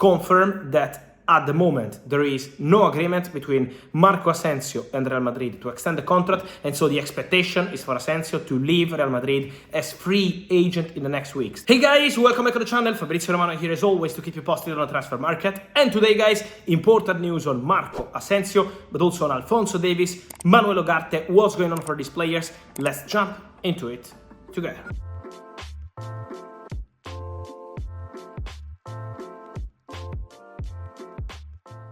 confirm that at the moment there is no agreement between Marco Asensio and Real Madrid to extend the contract, and so the expectation is for Asensio to leave Real Madrid as free agent in the next weeks. Hey guys, welcome back to the channel. Fabrizio Romano here as always to keep you posted on the transfer market. And today guys, important news on Marco Asensio, but also on Alphonso Davies, Manuel Ugarte. What's going on for these players? Let's jump into it together.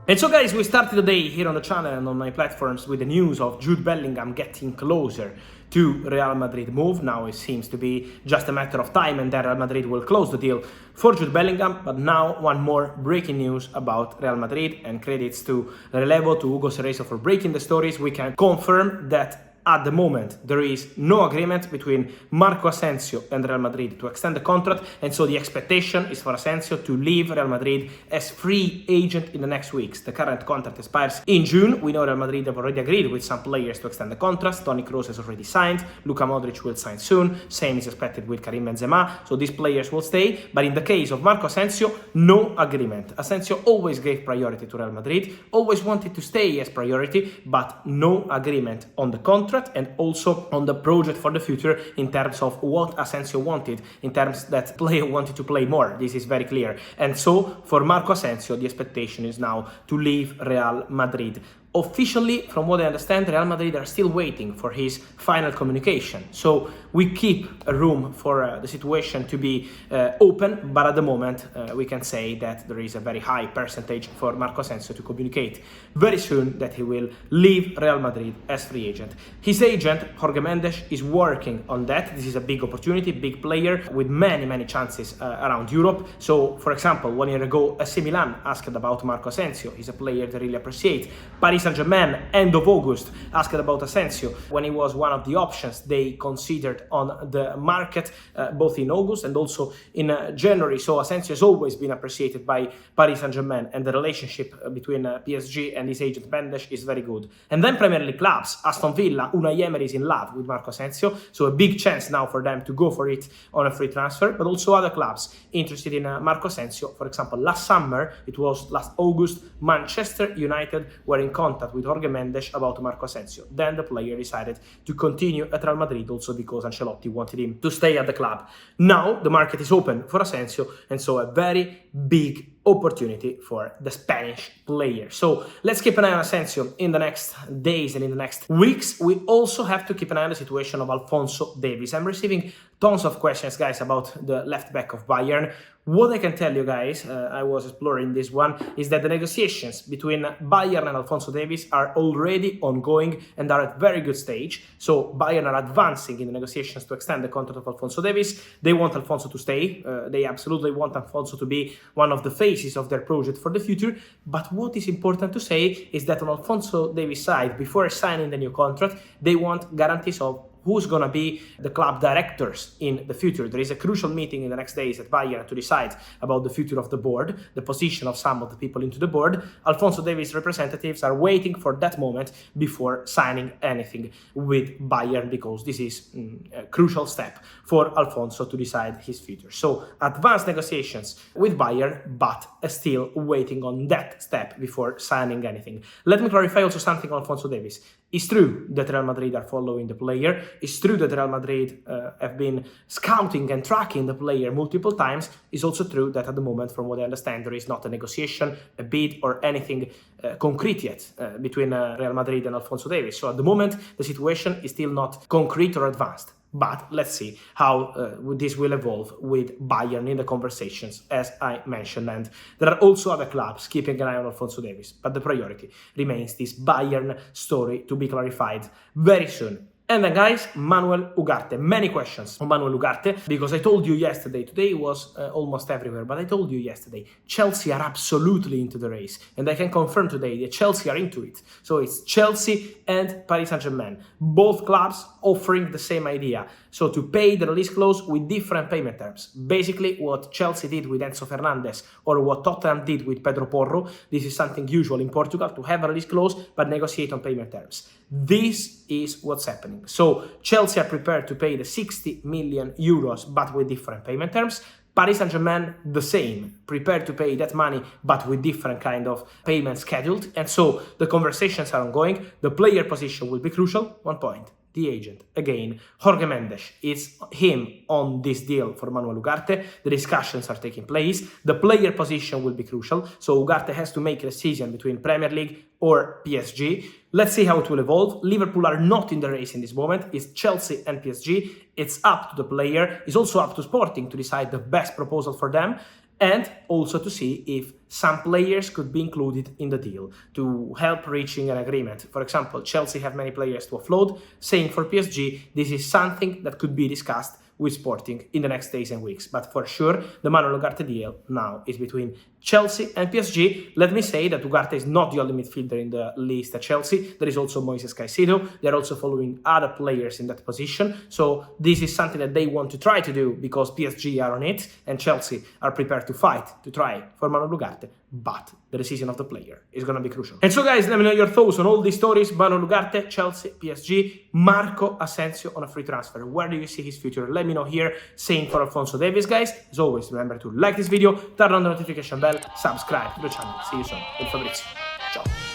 And so guys, we started the day here on the channel and on my platforms with the news of Jude Bellingham getting closer to Real Madrid move. Now it seems to be just a matter of time and then Real Madrid will close the deal for Jude Bellingham. But now one more breaking news about Real Madrid, and credits to Relevo, to Hugo Cerezo for breaking the stories. We can confirm that at the moment there is no agreement between Marco Asensio and Real Madrid to extend the contract, and so the expectation is for Asensio to leave Real Madrid as free agent in the next weeks. The current contract expires in June. We know Real Madrid have already agreed with some players to extend the contract. Toni Kroos has already signed, Luka Modric will sign soon, same is expected with Karim Benzema, so these players will stay. But in the case of Marco Asensio, no agreement. Asensio always gave priority to Real Madrid, always wanted to stay as priority, but no agreement on the contract and also on the project for the future in terms of what Asensio wanted, in terms that player wanted to play more. This is very clear. And so for Marco Asensio, the expectation is now to leave Real Madrid. Officially, from what I understand, Real Madrid are still waiting for his final communication. So we keep a room for the situation to be open, but at the moment we can say that there is a very high percentage for Marco Asensio to communicate very soon that he will leave Real Madrid as free agent. His agent, Jorge Mendes, is working on that. This is a big opportunity, big player with many chances around Europe. So, for example, 1 year ago, AC Milan asked about Marco Asensio. He's a player they really appreciate. Paris Saint-Germain, end of August, asked about Asensio when he was one of the options they considered on the market, both in August and also in January. So Asensio has always been appreciated by Paris Saint-Germain, and the relationship between PSG and his agent Mendes is very good. And then Premier League clubs, Aston Villa, Unai Emery is in love with Marco Asensio, so a big chance now for them to go for it on a free transfer, but also other clubs interested in Marco Asensio. For example, last summer, it was last August, Manchester United were in contact with Jorge Mendes about Marco Asensio. Then the player decided to continue at Real Madrid, also because Ancelotti wanted him to stay at the club. Now the market is open for Asensio, and so a very big opportunity for the Spanish player. So let's keep an eye on Asensio in the next days and in the next weeks. We also have to keep an eye on the situation of Alphonso Davies. I'm receiving tons of questions, guys, about the left back of Bayern. What I can tell you guys, I was exploring this one, is that the negotiations between Bayern and Alphonso Davies are already ongoing and are at very good stage. So Bayern are advancing in the negotiations to extend the contract of Alphonso Davies. They want Alphonso to stay. They absolutely want Alphonso to be one of the faces of their project for the future. But what is important to say is that on Alphonso Davies' side, before signing the new contract, they want guarantees of who's going to be the club directors in the future. There is a crucial meeting in the next days at Bayern to decide about the future of the board, the position of some of the people into the board. Alphonso Davies' representatives are waiting for that moment before signing anything with Bayern, because this is a crucial step for Alphonso to decide his future. So advanced negotiations with Bayern, but still waiting on that step before signing anything. Let me clarify also something on Alphonso Davies. It's true that Real Madrid are following the player. It's true that Real Madrid have been scouting and tracking the player multiple times. It's also true that at the moment, from what I understand, there is not a negotiation, a bid, or anything concrete yet between Real Madrid and Alphonso Davies. So at the moment, the situation is still not concrete or advanced. But let's see how this will evolve with Bayern in the conversations, as I mentioned. And there are also other clubs keeping an eye on Alphonso Davies, but the priority remains this Bayern story to be clarified very soon. And then guys, Manuel Ugarte. Many questions on Manuel Ugarte, because I told you yesterday, today was almost everywhere, but I told you yesterday, Chelsea are absolutely into the race. And I can confirm today that Chelsea are into it. So it's Chelsea and Paris Saint-Germain, both clubs offering the same idea. So to pay the release clause with different payment terms. Basically what Chelsea did with Enzo Fernandez or what Tottenham did with Pedro Porro. This is something usual in Portugal, to have a release clause but negotiate on payment terms. This is what's happening. So Chelsea are prepared to pay the 60 million euros but with different payment terms. Paris Saint-Germain, the same, prepared to pay that money, but with different kind of payments scheduled. And so the conversations are ongoing. The player position will be crucial. One point. The agent, again, Jorge Mendes, it's him on this deal for Manuel Ugarte. The discussions are taking place. The player position will be crucial. So Ugarte has to make a decision between Premier League or PSG. Let's see how it will evolve. Liverpool are not in the race in this moment. It's Chelsea and PSG. It's up to the player. It's also up to Sporting to decide the best proposal for them, and also to see if some players could be included in the deal to help reaching an agreement. For example, Chelsea have many players to offload. Same for PSG. This is something that could be discussed with Sporting in the next days and weeks. But for sure, the Manuel Ugarte deal now is between Chelsea and PSG. Let me say that Ugarte is not the only midfielder in the list at Chelsea. There is also Moises Caicedo. They're also following other players in that position. So this is something that they want to try to do because PSG are on it and Chelsea are prepared to fight to try for Manuel Ugarte. But the decision of the player is going to be crucial. And so guys, let me know your thoughts on all these stories. Manuel Ugarte, Chelsea, PSG, Marco Asensio on a free transfer. Where do you see his future? Let me know here. Same for Alphonso Davies, guys. As always, remember to like this video, turn on the notification bell, subscribe to the channel. See you soon with Fabrizio. Ciao.